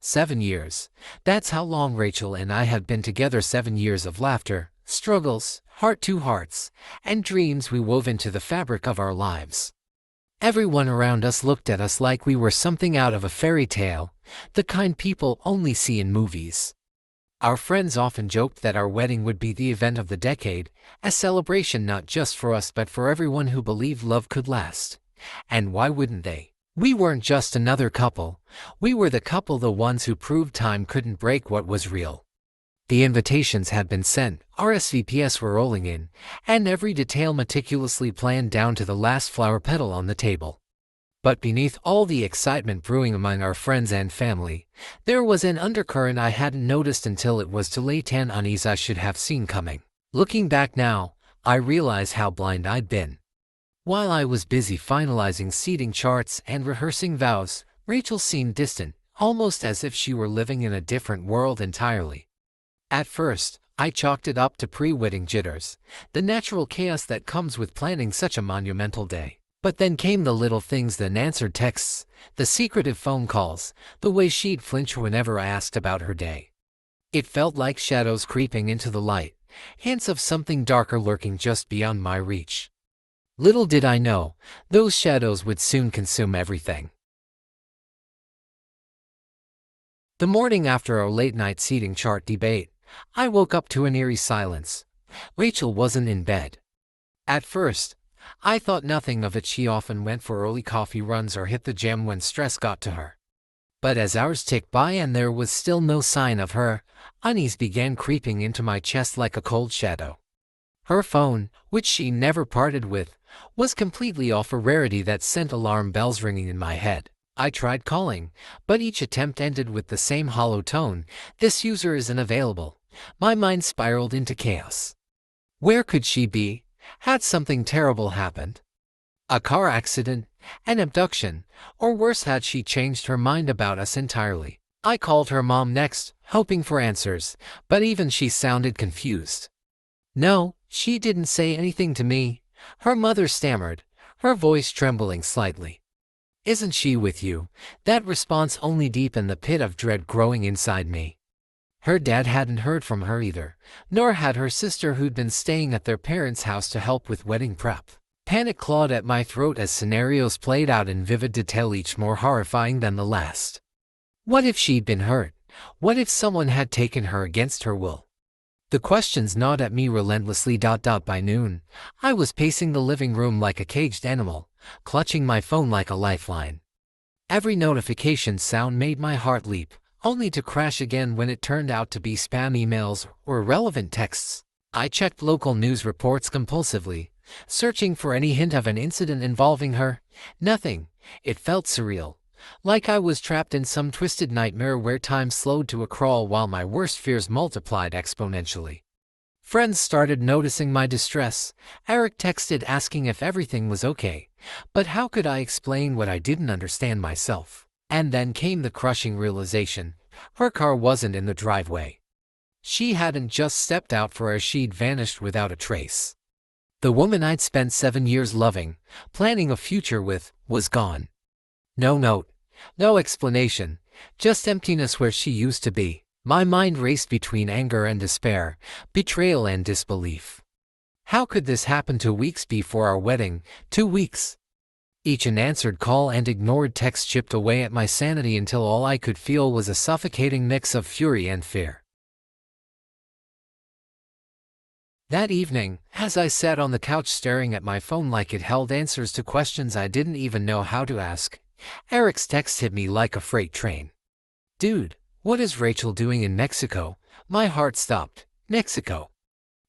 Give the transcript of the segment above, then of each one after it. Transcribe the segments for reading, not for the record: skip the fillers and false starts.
7 years. That's how long Rachel and I have been together. 7 years of laughter, struggles, heart-to-hearts, and dreams we wove into the fabric of our lives. Everyone around us looked at us like we were something out of a fairy tale, the kind people only see in movies. Our friends often joked that our wedding would be the event of the decade, a celebration not just for us but for everyone who believed love could last. And why wouldn't they? We weren't just another couple, we were the couple, the ones who proved time couldn't break what was real. The invitations had been sent, RSVPs were rolling in, and every detail meticulously planned down to the last flower petal on the table. But beneath all the excitement brewing among our friends and family, there was an undercurrent I hadn't noticed until it was too late, an unease I should have seen coming. Looking back now, I realize how blind I'd been. While I was busy finalizing seating charts and rehearsing vows, Rachel seemed distant, almost as if she were living in a different world entirely. At first, I chalked it up to pre-wedding jitters, the natural chaos that comes with planning such a monumental day. But then came the little things, the unanswered texts, the secretive phone calls, the way she'd flinch whenever I asked about her day. It felt like shadows creeping into the light, hints of something darker lurking just beyond my reach. Little did I know, those shadows would soon consume everything. The morning after our late-night seating chart debate, I woke up to an eerie silence. Rachel wasn't in bed. At first, I thought nothing of it. She often went for early coffee runs or hit the gym when stress got to her. But as hours ticked by and there was still no sign of her, unease began creeping into my chest like a cold shadow. Her phone, which she never parted with, was completely off, a rarity that sent alarm bells ringing in my head. I tried calling, but each attempt ended with the same hollow tone: "This user isn't available." My mind spiraled into chaos. Where could she be? Had something terrible happened? A car accident? An abduction? Or worse, had she changed her mind about us entirely? I called her mom next, hoping for answers, but even she sounded confused. "No, she didn't say anything to me," her mother stammered, her voice trembling slightly. "Isn't she with you?" That response only deepened the pit of dread growing inside me. Her dad hadn't heard from her either, nor had her sister, who'd been staying at their parents' house to help with wedding prep. Panic clawed at my throat as scenarios played out in vivid detail, each more horrifying than the last. What if she'd been hurt? What if someone had taken her against her will? The questions gnawed at me relentlessly. By noon, I was pacing the living room like a caged animal, clutching my phone like a lifeline. Every notification sound made my heart leap, only to crash again when it turned out to be spam emails or irrelevant texts. I checked local news reports compulsively, searching for any hint of an incident involving her. Nothing. It felt surreal, like I was trapped in some twisted nightmare where time slowed to a crawl while my worst fears multiplied exponentially. Friends started noticing my distress. Eric texted asking if everything was okay, but how could I explain what I didn't understand myself? And then came the crushing realization: her car wasn't in the driveway. She hadn't just stepped out for her, she'd vanished without a trace. The woman I'd spent 7 years loving, planning a future with, was gone. No note, no explanation, just emptiness where she used to be. My mind raced between anger and despair, betrayal and disbelief. How could this happen 2 weeks before our wedding? 2 weeks. Each unanswered call and ignored text chipped away at my sanity until all I could feel was a suffocating mix of fury and fear. That evening, as I sat on the couch staring at my phone like it held answers to questions I didn't even know how to ask, Eric's text hit me like a freight train. "Dude, what is Rachel doing in Mexico?" My heart stopped. Mexico.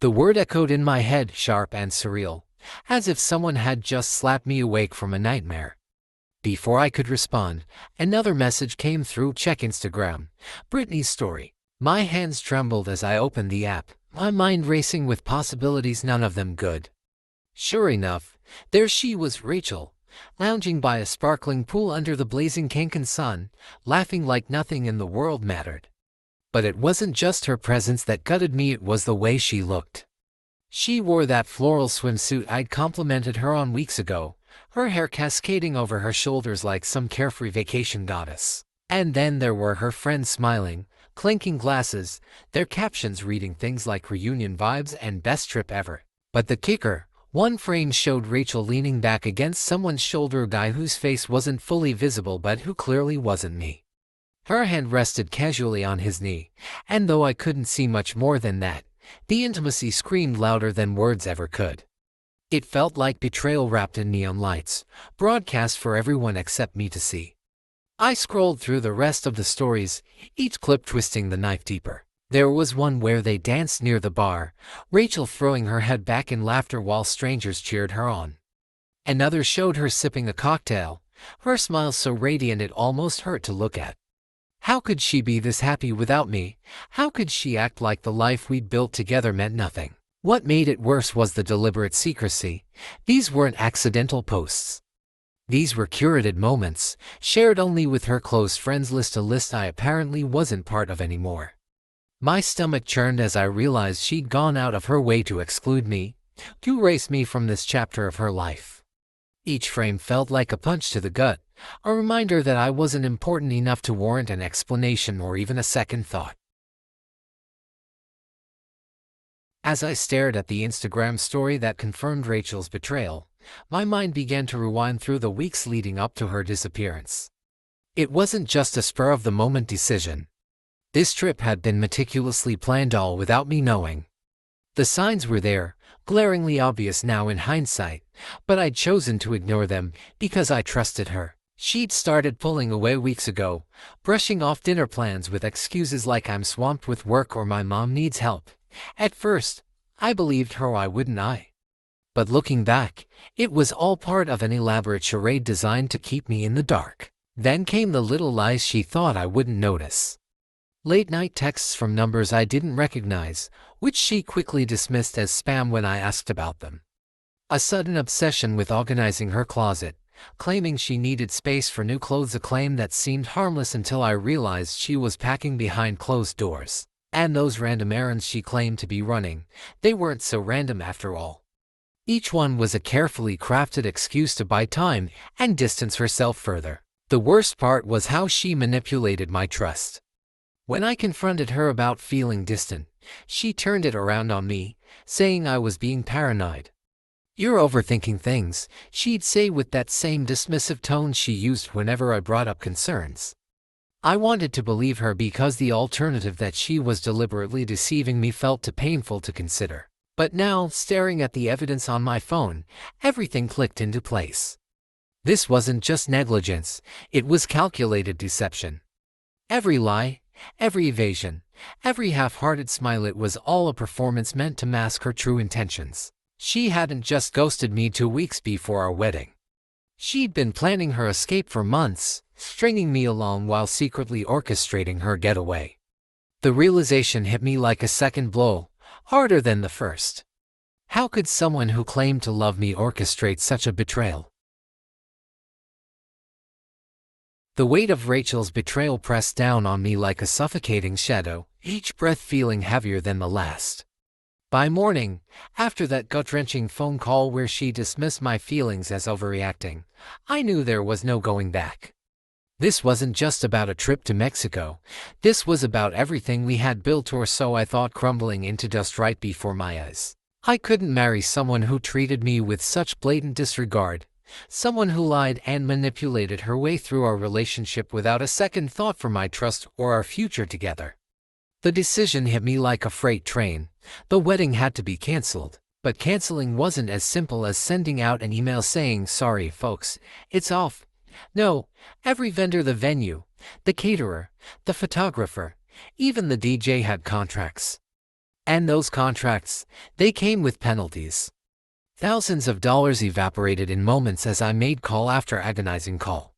The word echoed in my head, sharp and surreal, as if someone had just slapped me awake from a nightmare. Before I could respond, another message came through. "Check Instagram. Brittany's story." My hands trembled as I opened the app, my mind racing with possibilities, none of them good. Sure enough, there she was, Rachel, lounging by a sparkling pool under the blazing Cancan sun, laughing like nothing in the world mattered. But it wasn't just her presence that gutted me, it was the way she looked. She wore that floral swimsuit I'd complimented her on weeks ago, her hair cascading over her shoulders like some carefree vacation goddess. And then there were her friends smiling, clinking glasses, their captions reading things like reunion vibes and best trip ever. But the kicker, one frame showed Rachel leaning back against someone's shoulder, a guy whose face wasn't fully visible but who clearly wasn't me. Her hand rested casually on his knee, and though I couldn't see much more than that, the intimacy screamed louder than words ever could. It felt like betrayal wrapped in neon lights, broadcast for everyone except me to see. I scrolled through the rest of the stories, each clip twisting the knife deeper. There was one where they danced near the bar, Rachel throwing her head back in laughter while strangers cheered her on. Another showed her sipping a cocktail, her smile so radiant it almost hurt to look at. How could she be this happy without me? How could she act like the life we'd built together meant nothing? What made it worse was the deliberate secrecy. These weren't accidental posts. These were curated moments, shared only with her close friends list, a list I apparently wasn't part of anymore. My stomach churned as I realized she'd gone out of her way to exclude me, to erase me from this chapter of her life. Each frame felt like a punch to the gut, a reminder that I wasn't important enough to warrant an explanation or even a second thought. As I stared at the Instagram story that confirmed Rachel's betrayal, my mind began to rewind through the weeks leading up to her disappearance. It wasn't just a spur-of-the-moment decision. This trip had been meticulously planned, all without me knowing. The signs were there, glaringly obvious now in hindsight, but I'd chosen to ignore them because I trusted her. She'd started pulling away weeks ago, brushing off dinner plans with excuses like I'm swamped with work or my mom needs help. At first, I believed her, why wouldn't I? But looking back, it was all part of an elaborate charade designed to keep me in the dark. Then came the little lies she thought I wouldn't notice. Late-night texts from numbers I didn't recognize, which she quickly dismissed as spam when I asked about them. A sudden obsession with organizing her closet, claiming she needed space for new clothes, a claim that seemed harmless until I realized she was packing behind closed doors. And those random errands she claimed to be running, they weren't so random after all. Each one was a carefully crafted excuse to buy time and distance herself further. The worst part was how she manipulated my trust. When I confronted her about feeling distant, she turned it around on me, saying I was being paranoid. "You're overthinking things," she'd say with that same dismissive tone she used whenever I brought up concerns. I wanted to believe her because the alternative, that she was deliberately deceiving me, felt too painful to consider. But now, staring at the evidence on my phone, everything clicked into place. This wasn't just negligence, it was calculated deception. Every lie, every evasion, every half-hearted smile, it was all a performance meant to mask her true intentions. She hadn't just ghosted me 2 weeks before our wedding. She'd been planning her escape for months, stringing me along while secretly orchestrating her getaway. The realization hit me like a second blow, harder than the first. How could someone who claimed to love me orchestrate such a betrayal? The weight of Rachel's betrayal pressed down on me like a suffocating shadow, each breath feeling heavier than the last. By morning, after that gut-wrenching phone call where she dismissed my feelings as overreacting, I knew there was no going back. This wasn't just about a trip to Mexico. This was about everything we had built, or so I thought, crumbling into dust right before my eyes. I couldn't marry someone who treated me with such blatant disregard, someone who lied and manipulated her way through our relationship without a second thought for my trust or our future together. The decision hit me like a freight train. The wedding had to be canceled, but canceling wasn't as simple as sending out an email saying, "Sorry folks, it's off." No, every vendor, the venue, the caterer, the photographer, even the DJ had contracts. And those contracts, they came with penalties. Thousands of dollars evaporated in moments as I made call after agonizing call.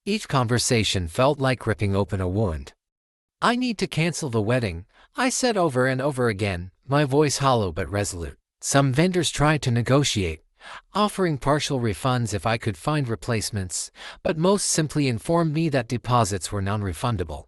Each conversation felt like ripping open a wound. "I need to cancel the wedding," I said over and over again, my voice hollow but resolute. Some vendors tried to negotiate, offering partial refunds if I could find replacements, but most simply informed me that deposits were non-refundable.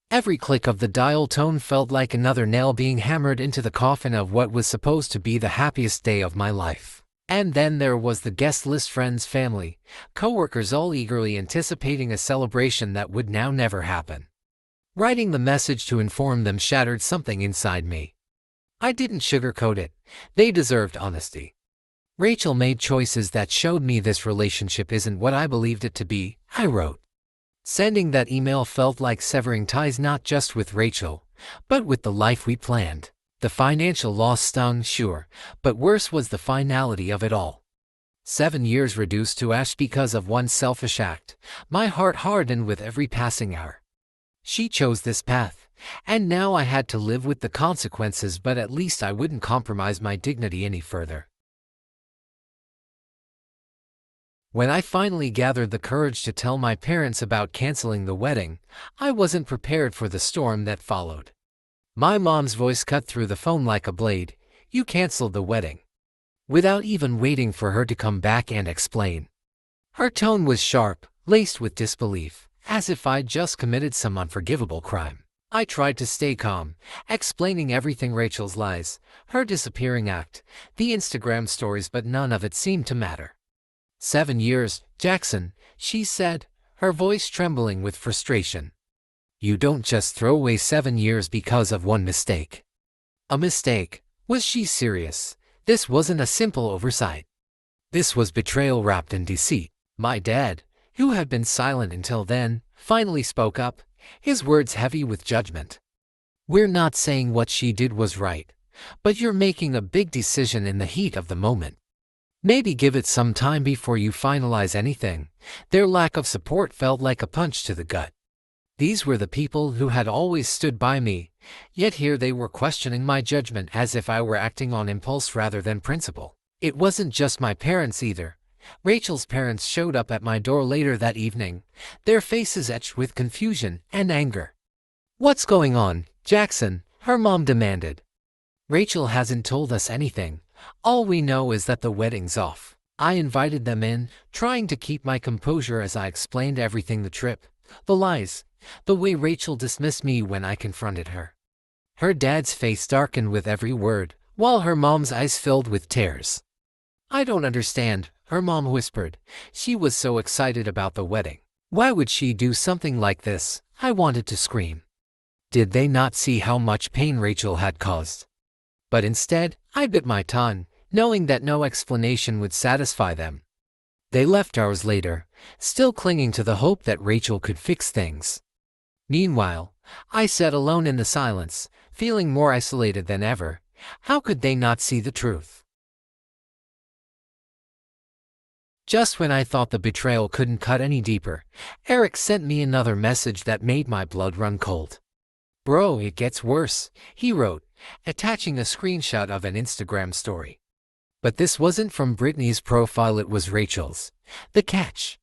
Every click of the dial tone felt like another nail being hammered into the coffin of what was supposed to be the happiest day of my life. And then there was the guest list, friends, family, coworkers, all eagerly anticipating a celebration that would now never happen. Writing the message to inform them shattered something inside me. I didn't sugarcoat it. They deserved honesty. Rachel made choices that showed me this relationship isn't what I believed it to be, I wrote. Sending that email felt like severing ties, not just with Rachel, but with the life we planned. The financial loss stung, sure, but worse was the finality of it all. 7 years reduced to ash because of one selfish act. My heart hardened with every passing hour. She chose this path, and now I had to live with the consequences, but at least I wouldn't compromise my dignity any further. When I finally gathered the courage to tell my parents about canceling the wedding, I wasn't prepared for the storm that followed. My mom's voice cut through the phone like a blade. "You canceled the wedding." Without even waiting for her to come back and explain. Her tone was sharp, laced with disbelief, as if I'd just committed some unforgivable crime. I tried to stay calm, explaining everything: Rachel's lies, her disappearing act, the Instagram stories, but none of it seemed to matter. 7 years, Jackson, she said, her voice trembling with frustration. You don't just throw away 7 years because of one mistake. A mistake? Was she serious? This wasn't a simple oversight. This was betrayal wrapped in deceit. My dad, who had been silent until then, finally spoke up, his words heavy with judgment. We're not saying what she did was right, but you're making a big decision in the heat of the moment. Maybe give it some time before you finalize anything. Their lack of support felt like a punch to the gut. These were the people who had always stood by me, yet here they were questioning my judgment as if I were acting on impulse rather than principle. It wasn't just my parents either. Rachel's parents showed up at my door later that evening, their faces etched with confusion and anger. What's going on, Jackson? Her mom demanded. Rachel hasn't told us anything. All we know is that the wedding's off. I invited them in, trying to keep my composure as I explained everything: the trip, the lies, the way Rachel dismissed me when I confronted her. Her dad's face darkened with every word, while her mom's eyes filled with tears. I don't understand, her mom whispered. She was so excited about the wedding. Why would she do something like this? I wanted to scream. Did they not see how much pain Rachel had caused? But instead, I bit my tongue, knowing that no explanation would satisfy them. They left hours later, still clinging to the hope that Rachel could fix things. Meanwhile, I sat alone in the silence, feeling more isolated than ever. How could they not see the truth? Just when I thought the betrayal couldn't cut any deeper, Eric sent me another message that made my blood run cold. Bro, it gets worse, he wrote, attaching a screenshot of an Instagram story. But this wasn't from Brittany's profile, it was Rachel's. The catch.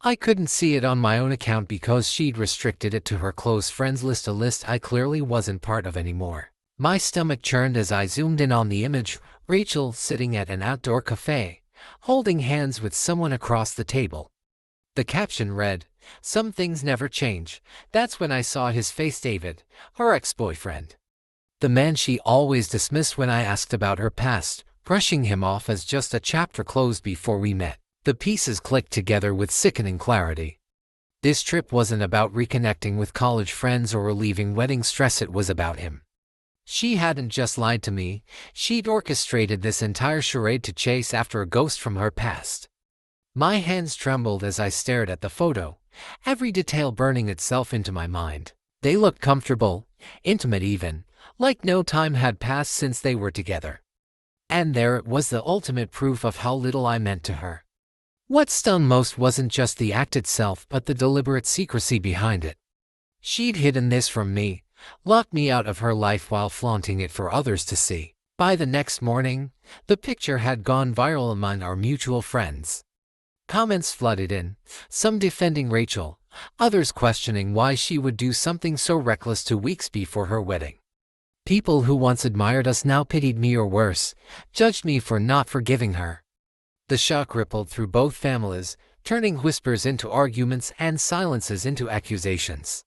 I couldn't see it on my own account because she'd restricted it to her close friends list, a list I clearly wasn't part of anymore. My stomach churned as I zoomed in on the image: Rachel sitting at an outdoor cafe, holding hands with someone across the table. The caption read, "Some things never change." That's when I saw his face: David, her ex-boyfriend. The man she always dismissed when I asked about her past, brushing him off as just a chapter closed before we met. The pieces clicked together with sickening clarity. This trip wasn't about reconnecting with college friends or relieving wedding stress, it was about him. She hadn't just lied to me, she'd orchestrated this entire charade to chase after a ghost from her past. My hands trembled as I stared at the photo, every detail burning itself into my mind. They looked comfortable, intimate even, like no time had passed since they were together. And there it was, the ultimate proof of how little I meant to her. What stung most wasn't just the act itself, but the deliberate secrecy behind it. She'd hidden this from me, locked me out of her life while flaunting it for others to see. By the next morning, the picture had gone viral among our mutual friends. Comments flooded in, some defending Rachel, others questioning why she would do something so reckless 2 weeks before her wedding. People who once admired us now pitied me, or worse, judged me for not forgiving her. The shock rippled through both families, turning whispers into arguments and silences into accusations.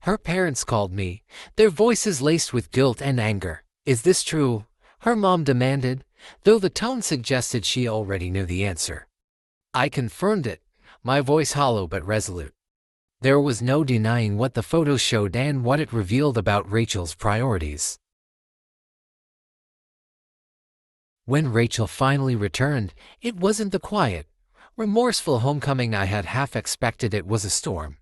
Her parents called me, their voices laced with guilt and anger. Is this true? Her mom demanded, though the tone suggested she already knew the answer. I confirmed it, my voice hollow but resolute. There was no denying what the photo showed and what it revealed about Rachel's priorities. When Rachel finally returned, it wasn't the quiet, remorseful homecoming I had half expected. It was a storm.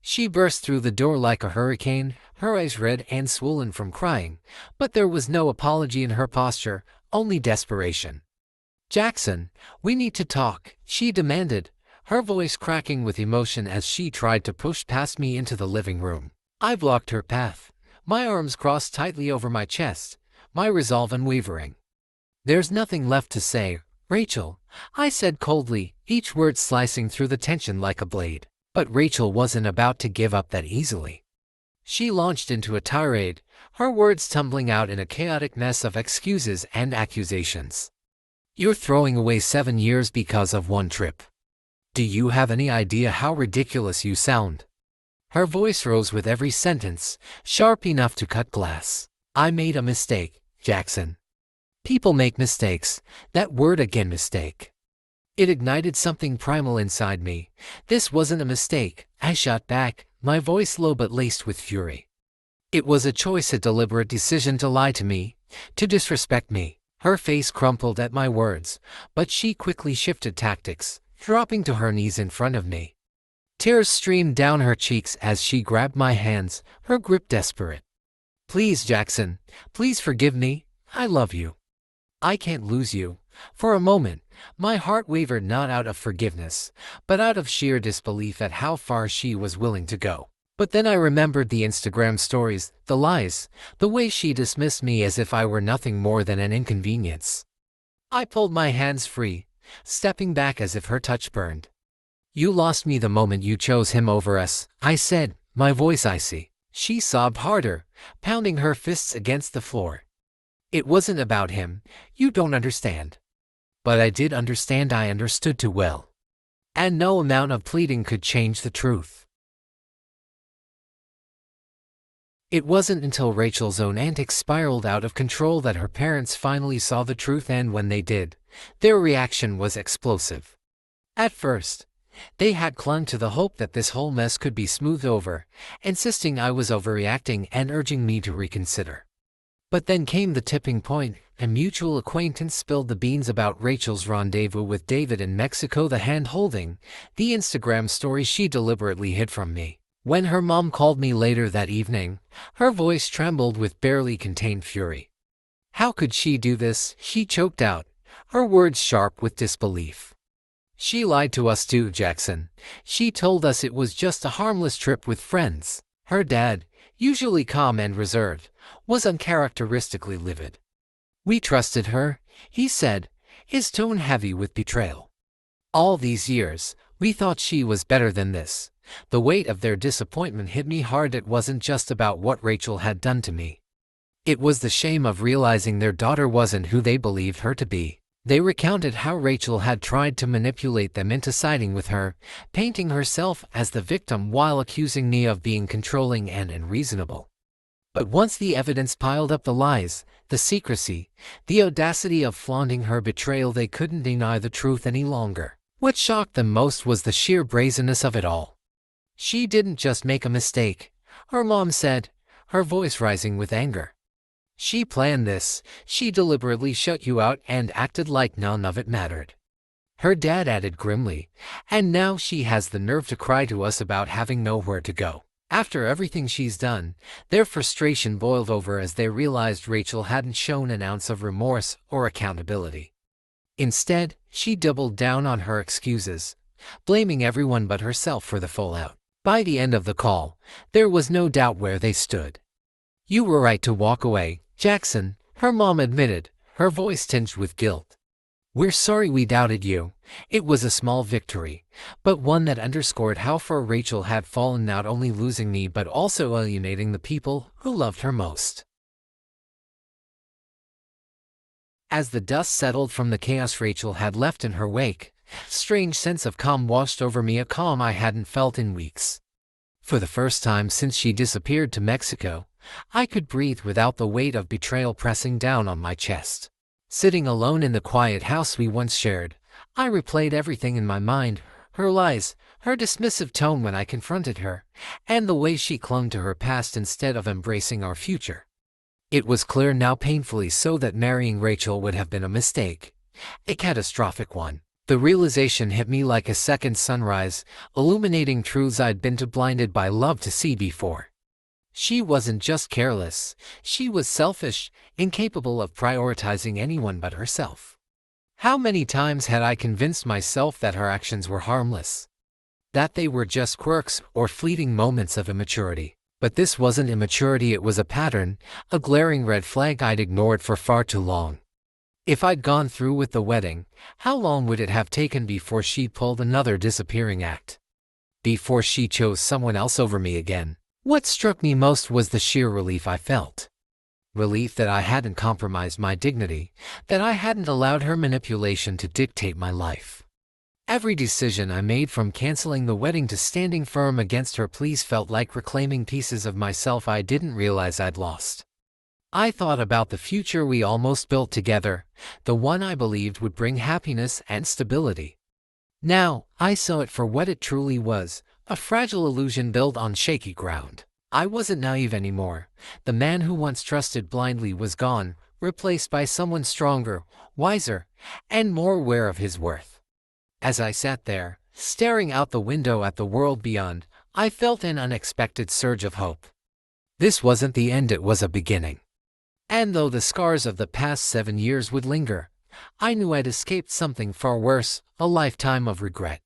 She burst through the door like a hurricane, her eyes red and swollen from crying, but there was no apology in her posture, only desperation. "Jackson, we need to talk," she demanded, her voice cracking with emotion as she tried to push past me into the living room. I blocked her path, my arms crossed tightly over my chest, my resolve unwavering. "There's nothing left to say, Rachel," I said coldly, each word slicing through the tension like a blade. But Rachel wasn't about to give up that easily. She launched into a tirade, her words tumbling out in a chaotic mess of excuses and accusations. "You're throwing away 7 years because of one trip. Do you have any idea how ridiculous you sound?" Her voice rose with every sentence, sharp enough to cut glass. "I made a mistake, Jackson. People make mistakes, that word again, mistake." It ignited something primal inside me. "This wasn't a mistake," I shot back, my voice low but laced with fury. "It was a choice, a deliberate decision to lie to me, to disrespect me." Her face crumpled at my words, but she quickly shifted tactics, dropping to her knees in front of me. Tears streamed down her cheeks as she grabbed my hands, her grip desperate. "Please, Jackson, please forgive me. I love you. I can't lose you." For a moment, my heart wavered, not out of forgiveness, but out of sheer disbelief at how far she was willing to go. But then I remembered the Instagram stories, the lies, the way she dismissed me as if I were nothing more than an inconvenience. I pulled my hands free, stepping back as if her touch burned. "You lost me the moment you chose him over us," I said, my voice icy. She sobbed harder, pounding her fists against the floor. "It wasn't about him. You don't understand." But I did understand. I understood too well. And no amount of pleading could change the truth. It wasn't until Rachel's own antics spiraled out of control that her parents finally saw the truth, and when they did, their reaction was explosive. At first, they had clung to the hope that this whole mess could be smoothed over, insisting I was overreacting and urging me to reconsider. But then came the tipping point. A mutual acquaintance spilled the beans about Rachel's rendezvous with David in Mexico, the hand-holding, the Instagram story she deliberately hid from me. When her mom called me later that evening, her voice trembled with barely contained fury. "How could she do this?" she choked out, her words sharp with disbelief. "She lied to us too, Jackson. She told us it was just a harmless trip with friends." Her dad, usually calm and reserved, was uncharacteristically livid. "We trusted her," he said, his tone heavy with betrayal. "All these years, we thought she was better than this." The weight of their disappointment hit me hard. It wasn't just about what Rachel had done to me. It was the shame of realizing their daughter wasn't who they believed her to be. They recounted how Rachel had tried to manipulate them into siding with her, painting herself as the victim while accusing me of being controlling and unreasonable. But once the evidence piled up, the lies, the secrecy, the audacity of flaunting her betrayal, they couldn't deny the truth any longer. What shocked them most was the sheer brazenness of it all. "She didn't just make a mistake," her mom said, her voice rising with anger. "She planned this. She deliberately shut you out and acted like none of it mattered." Her dad added grimly, "And now she has the nerve to cry to us about having nowhere to go." After everything she's done, their frustration boiled over as they realized Rachel hadn't shown an ounce of remorse or accountability. Instead, she doubled down on her excuses, blaming everyone but herself for the fallout. By the end of the call, there was no doubt where they stood. "You were right to walk away, Jackson," her mom admitted, her voice tinged with guilt. "We're sorry we doubted you." It was a small victory, but one that underscored how far Rachel had fallen, not only losing me but also alienating the people who loved her most. As the dust settled from the chaos Rachel had left in her wake, a strange sense of calm washed over me, a calm I hadn't felt in weeks. For the first time since she disappeared to Mexico, I could breathe without the weight of betrayal pressing down on my chest. Sitting alone in the quiet house we once shared, I replayed everything in my mind, her lies, her dismissive tone when I confronted her, and the way she clung to her past instead of embracing our future. It was clear now, painfully so, that marrying Rachel would have been a mistake, a catastrophic one. The realization hit me like a second sunrise, illuminating truths I'd been too blinded by love to see before. She wasn't just careless, she was selfish, incapable of prioritizing anyone but herself. How many times had I convinced myself that her actions were harmless, that they were just quirks or fleeting moments of immaturity? But this wasn't immaturity, it was a pattern, a glaring red flag I'd ignored for far too long. If I'd gone through with the wedding, how long would it have taken before she pulled another disappearing act? Before she chose someone else over me again? What struck me most was the sheer relief I felt. Relief that I hadn't compromised my dignity, that I hadn't allowed her manipulation to dictate my life. Every decision I made, from canceling the wedding to standing firm against her pleas, felt like reclaiming pieces of myself I didn't realize I'd lost. I thought about the future we almost built together, the one I believed would bring happiness and stability. Now, I saw it for what it truly was, a fragile illusion built on shaky ground. I wasn't naive anymore. The man who once trusted blindly was gone, replaced by someone stronger, wiser, and more aware of his worth. As I sat there, staring out the window at the world beyond, I felt an unexpected surge of hope. This wasn't the end, it was a beginning. And though the scars of the past 7 years would linger, I knew I'd escaped something far worse, a lifetime of regret.